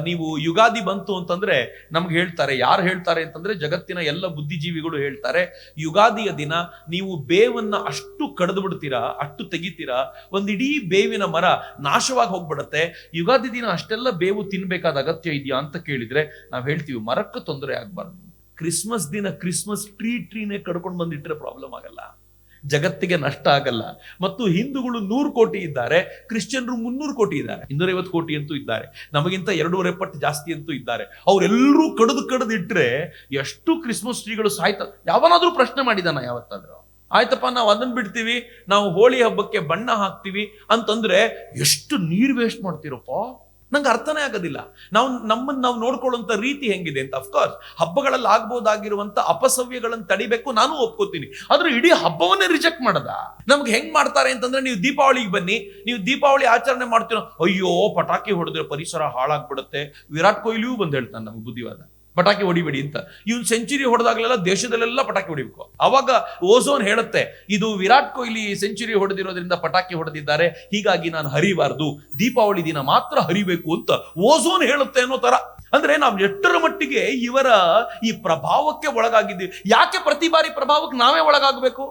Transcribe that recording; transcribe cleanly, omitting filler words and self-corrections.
ನೀವು ಯುಗಾದಿ ಬಂತು ಅಂತಂದ್ರೆ ನಮ್ಗೆ ಹೇಳ್ತಾರೆ, ಯಾರು ಹೇಳ್ತಾರೆ ಅಂತಂದ್ರೆ ಜಗತ್ತಿನ ಎಲ್ಲ ಬುದ್ಧಿಜೀವಿಗಳು ಹೇಳ್ತಾರೆ, ಯುಗಾದಿಯ ದಿನ ನೀವು ಬೇವನ್ನ ಅಷ್ಟು ಕಡಿದು ಬಿಡ್ತೀರಾ, ಅಷ್ಟು ತೆಗಿತೀರಾ, ಒಂದಿಡೀ ಬೇವಿನ ಮರ ನಾಶವಾಗಿ ಹೋಗ್ಬಿಡತ್ತೆ. ಯುಗಾದಿ ದಿನ ಅಷ್ಟೆಲ್ಲ ಬೇವು ತಿನ್ಬೇಕಾದ ಅಗತ್ಯ ಇದೆಯಾ ಅಂತ ಕೇಳಿದ್ರೆ ನಾವು ಹೇಳ್ತೀವಿ ಮರಕ್ಕೆ ತೊಂದರೆ ಆಗ್ಬಾರ್ದು. ಕ್ರಿಸ್ಮಸ್ ದಿನ ಕ್ರಿಸ್ಮಸ್ ಟ್ರೀನೇ ಕಡ್ಕೊಂಡು ಬಂದಿಟ್ರೆ ಪ್ರಾಬ್ಲಮ್ ಆಗಲ್ಲ, ಜಗತ್ತಿಗೆ ನಷ್ಟ ಆಗಲ್ಲ. ಮತ್ತು ಹಿಂದೂಗಳು 100 ಕೋಟಿ ಇದ್ದಾರೆ, ಕ್ರಿಶ್ಚಿಯನ್ರು 300 ಕೋಟಿ ಇದ್ದಾರೆ, 250 ಕೋಟಿ ಅಂತೂ ಇದ್ದಾರೆ, ನಮಗಿಂತ 2.5 ಪಟ್ಟು ಜಾಸ್ತಿ ಅಂತೂ ಇದ್ದಾರೆ. ಅವರೆಲ್ಲರೂ ಕಡಿದು ಇಟ್ರೆ ಎಷ್ಟು ಕ್ರಿಸ್ಮಸ್ ಟ್ರೀಗಳು ಸಾಯ್ತ? ಯಾವನಾದ್ರೂ ಪ್ರಶ್ನೆ ಮಾಡಿದಾನ ಯಾವತ್ತಾದ್ರೂ? ಆಯ್ತಪ್ಪ ನಾವು ಅದನ್ನ ಬಿಡ್ತೀವಿ, ನಾವು ಹೋಳಿ ಹಬ್ಬಕ್ಕೆ ಬಣ್ಣ ಹಾಕ್ತೀವಿ ಅಂತಂದ್ರೆ ಎಷ್ಟು ನೀರು ವೇಸ್ಟ್ ಮಾಡ್ತೀರಪ್ಪ, ನಂಗೆ ಅರ್ಥನೇ ಆಗೋದಿಲ್ಲ. ನಮ್ಮನ್ನು ನಾವು ನೋಡ್ಕೊಳ್ಳುವಂತ ರೀತಿ ಹೆಂಗಿದೆ ಅಂತ. ಅಫ್ಕೋರ್ಸ್ ಹಬ್ಬಗಳಲ್ಲಿ ಆಗ್ಬೋದಾಗಿರುವಂತ ಅಪಸವ್ಯಗಳನ್ನು ತಡಿಬೇಕು, ನಾನು ಒಪ್ಕೋತೀನಿ. ಆದ್ರೆ ಇಡೀ ಹಬ್ಬವನ್ನೇ ರಿಜೆಕ್ಟ್ ಮಾಡದ? ನಮ್ಗೆ ಹೆಂಗ್ ಮಾಡ್ತಾರೆ ಅಂತಂದ್ರೆ, ನೀವು ದೀಪಾವಳಿಗೆ ಬನ್ನಿ, ನೀವು ದೀಪಾವಳಿ ಆಚರಣೆ ಮಾಡ್ತೀರೋ, ಅಯ್ಯೋ ಪಟಾಕಿ ಹೊಡೆದ್ರೆ ಪರಿಸರ ಹಾಳಾಗ್ಬಿಡುತ್ತೆ. ವಿರಾಟ್ ಕೊಹ್ಲಿಯೂ ಬಂದು ಹೇಳ್ತಾನೆ ನಮ್ಗೆ ಬುದ್ಧಿವಾದ, ಪಟಾಕಿ ಹೊಡಿಬೇಡಿ ಅಂತ. ಇವ್ನು ಸೆಂಚುರಿ ಹೊಡೆದಾಗ್ಲೆಲ್ಲ ದೇಶದಲ್ಲೆಲ್ಲ ಪಟಾಕಿ ಹೊಡಿಬೇಕು. ಅವಾಗ ಓಝೋನ್ ಹೇಳುತ್ತೆ, ಇದು ವಿರಾಟ್ ಕೊಹ್ಲಿ ಸೆಂಚುರಿ ಹೊಡೆದಿರೋದ್ರಿಂದ ಪಟಾಕಿ ಹೊಡೆದಿದ್ದಾರೆ, ಹೀಗಾಗಿ ನಾನು ಹರಿಬಾರ್ದು, ದೀಪಾವಳಿ ದಿನ ಮಾತ್ರ ಹರಿಬೇಕು ಅಂತ ಓಝೋನ್ ಹೇಳುತ್ತೆ ಅನ್ನೋ ತರ. ಅಂದ್ರೆ ನಾವು ಎಷ್ಟರ ಮಟ್ಟಿಗೆ ಇವರ ಈ ಪ್ರಭಾವಕ್ಕೆ ಒಳಗಾಗಿದ್ದೀವಿ. ಯಾಕೆ ಪ್ರತಿ ಬಾರಿ ಪ್ರಭಾವಕ್ಕೆ ನಾವೇ ಒಳಗಾಗಬೇಕು?